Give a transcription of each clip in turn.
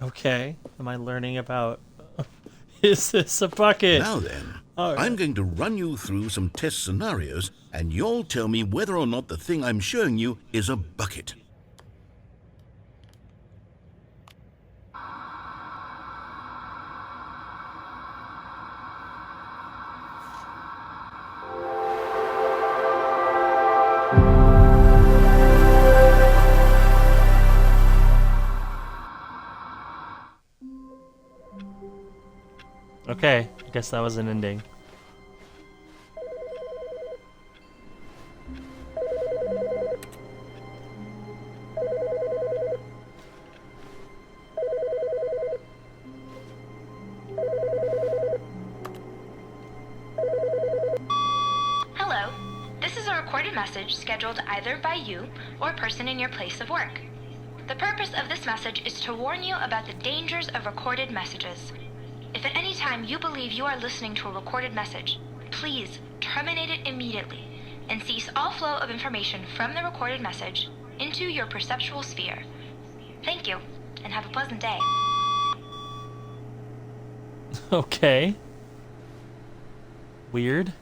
Okay. Am I learning about... Is this a bucket? Now then, Oh, I'm going to run you through some test scenarios, and you'll tell me whether or not the thing I'm showing you is a bucket. okay. I guess that was an ending. Hello. This is a recorded message scheduled either by you or a person in your place of work. The purpose of this message is to warn you about the dangers of recorded messages. If at any time you believe you are listening to a recorded message, please terminate it immediately and cease all flow of information from the recorded message into your perceptual sphere. Thank you, and have a pleasant day. Okay. Weird.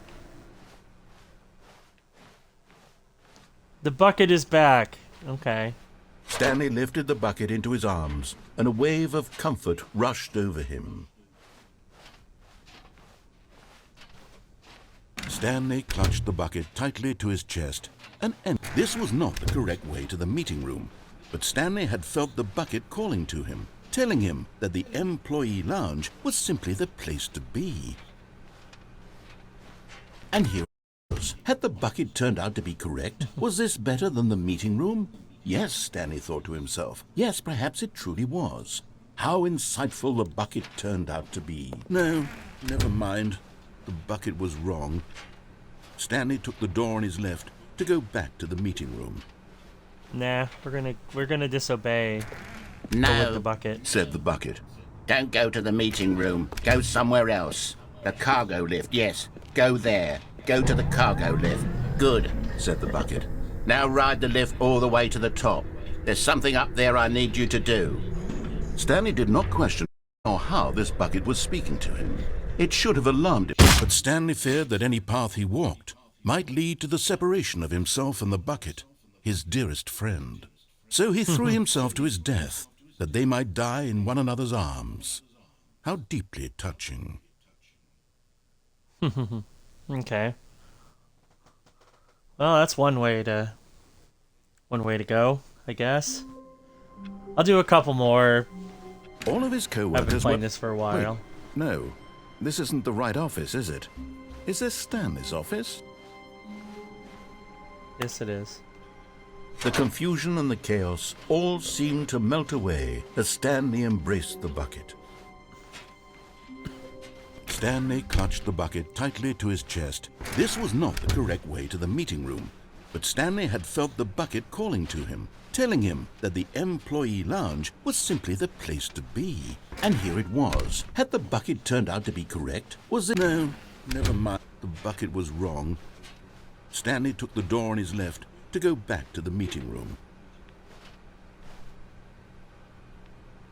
The bucket is back. Okay. Stanley lifted the bucket into his arms, and a wave of comfort rushed over him. Stanley clutched the bucket tightly to his chest and this was not the correct way to the meeting room, but Stanley had felt the bucket calling to him, telling him that the employee lounge was simply the place to be. And here it was. Had the bucket turned out to be correct? Was this better than the meeting room? Yes, Stanley thought to himself. Yes, perhaps it truly was. How insightful the bucket turned out to be. No, never mind. The bucket was wrong. Stanley took the door on his left to go back to the meeting room. Nah, we're gonna disobey. No, The bucket. Said the bucket. don't go to the meeting room. Go somewhere else. The cargo lift, yes. Go there. Go to the cargo lift. Good, Said the bucket. now ride the lift all the way to the top. There's something up there I need you to do. Stanley did not question or how this bucket was speaking to him. It should have alarmed him, but Stanley feared that any path he walked might lead to the separation of himself and the bucket, his dearest friend. So he threw himself to his death, that they might die in one another's arms. How deeply touching. Okay. Well, that's one way to go, I guess. I'll do a couple more. All of his I've been co-workers playing were... this for a while. Wait, no, this isn't the right office, is it? Is this Stanley's office? Yes, it is. The confusion and the chaos all seemed to melt away as Stanley embraced the bucket. Stanley clutched the bucket tightly to his chest. This was not the correct way to the meeting room, but Stanley had felt the bucket calling to him, telling him that the employee lounge was simply the place to be. And here it was. Had the bucket turned out to be correct? Was it... No, never mind. The bucket was wrong. Stanley took the door on his left to go back to the meeting room.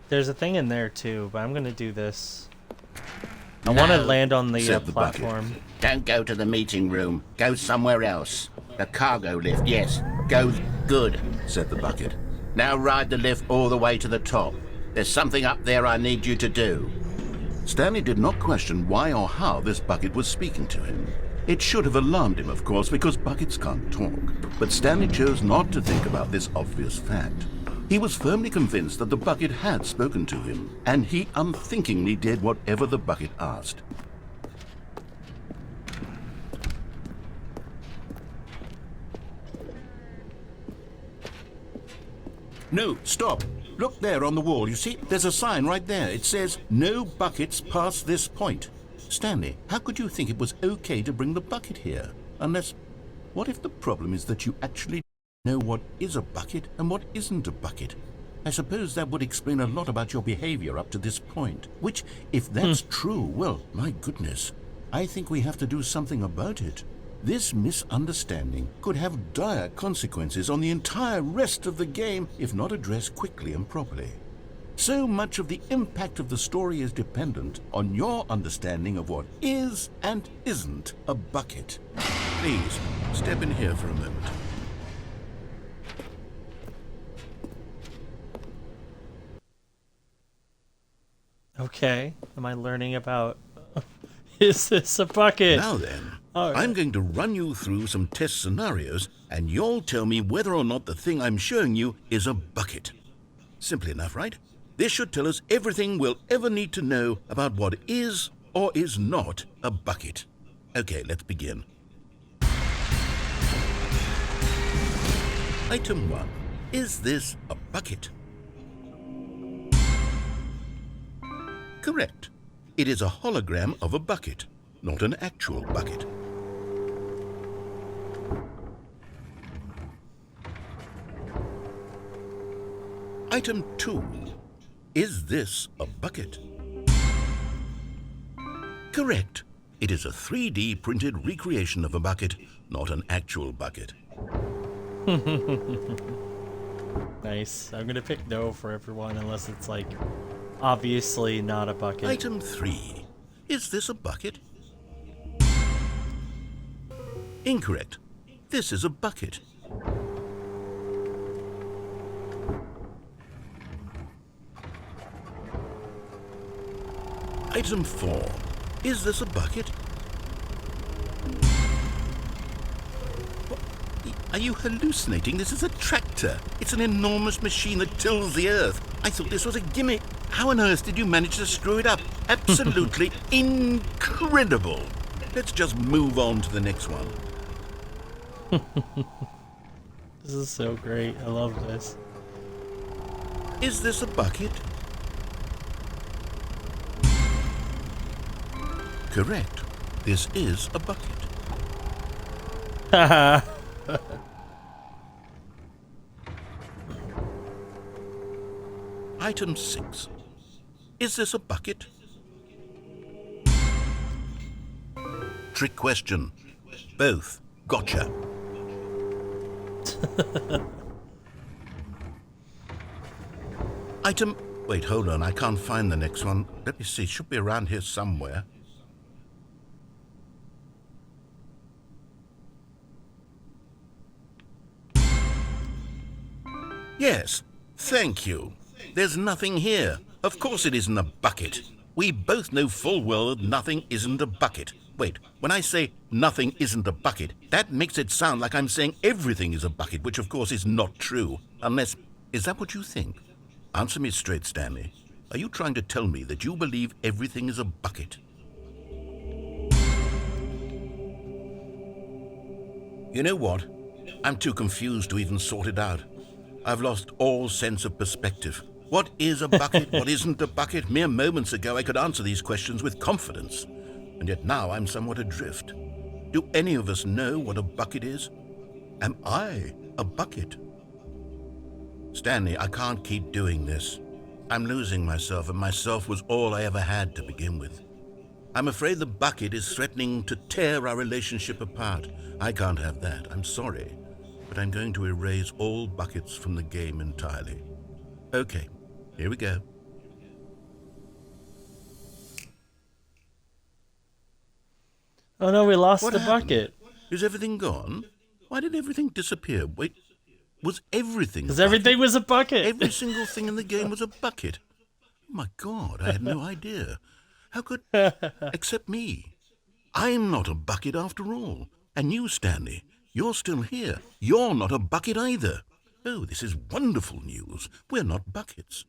There's a thing in there too, but I'm gonna do this. I want to No, land on the said the bucket. platform. Don't go to the meeting room. Go somewhere else. The cargo lift, yes. Go. Good, Said the bucket. now ride the lift all the way to the top. There's something up there I need you to do. Stanley did not question why or how this bucket was speaking to him. It should have alarmed him, of course, because buckets can't talk. But Stanley chose not to think about this obvious fact. He was firmly convinced that the bucket had spoken to him, and he unthinkingly did whatever the bucket asked. No, stop. Look there on the wall, you see? There's a sign right there. It says, "No buckets past this point." Stanley, how could you think it was okay to bring the bucket here? Unless, what if the problem is that you actually know what is a bucket and what isn't a bucket? I suppose that would explain a lot about your behavior up to this point. Which, if that's true, well, my goodness, I think we have to do something about it. This misunderstanding could have dire consequences on the entire rest of the game if not addressed quickly and properly. So much of the impact of the story is dependent on your understanding of what is and isn't a bucket. Please, step in here for a moment. Okay. Am I learning about... Is this a bucket? Now then, All right. I'm going to run you through some test scenarios, and you'll tell me whether or not the thing I'm showing you is a bucket. Simple enough, right? This should tell us everything we'll ever need to know about what is or is not a bucket. Okay, let's begin. Item 1. Is this a bucket? Correct. It is a hologram of a bucket, not an actual bucket. Item 2. Is this a bucket? Correct. It is a 3D printed recreation of a bucket, not an actual bucket. Nice. I'm gonna pick no for everyone unless it's like obviously not a bucket. Item 3. Is this a bucket? Incorrect. This is a bucket. Item 4. Is this a bucket? What? Are you hallucinating? This is a tractor. It's an enormous machine that tills the earth. I thought this was a gimmick. How on earth did you manage to screw it up? Absolutely incredible. Let's just move on to the next one. This is so great. I love this. Is this a bucket? Correct. This is a bucket. Haha. Item 6. Is this a bucket? Trick question. Both. Gotcha. Item... Wait, hold on. I can't find the next one. Let me see. Should be around here somewhere. Yes. Thank you. There's nothing here. Of course it isn't a bucket. We both know full well that nothing isn't a bucket. Wait, when I say nothing isn't a bucket, that makes it sound like I'm saying everything is a bucket, which of course is not true. Unless... Is that what you think? Answer me straight, Stanley. Are you trying to tell me that you believe everything is a bucket? You know what? I'm too confused to even sort it out. I've lost all sense of perspective. What is a bucket? What isn't a bucket? Mere moments ago I could answer these questions with confidence. And yet now I'm somewhat adrift. Do any of us know what a bucket is? Am I a bucket? Stanley, I can't keep doing this. I'm losing myself, and myself was all I ever had to begin with. I'm afraid the bucket is threatening to tear our relationship apart. I can't have that. I'm sorry. But I'm going to erase all buckets from the game entirely. Okay, here we go. Oh no, we lost What the happened? bucket. Is everything gone? Why did everything disappear? Wait, was everything? Because a bucket? everything was a bucket. Every single thing in the game was a bucket. Oh my God, I had no idea. How could... Except me. I'm not a bucket after all. And you, Stanley, you're still here. You're not a bucket either. Oh, this is wonderful news. We're not buckets.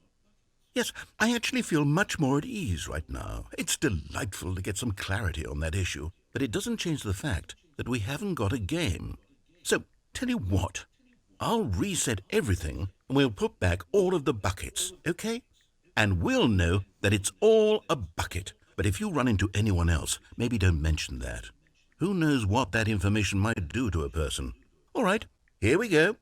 Yes, I actually feel much more at ease right now. It's delightful to get some clarity on that issue. But it doesn't change the fact that we haven't got a game. So, tell you what. I'll reset everything and we'll put back all of the buckets, okay? And we'll know that it's all a bucket. But if you run into anyone else, maybe don't mention that. Who knows what that information might do to a person? All right, here we go.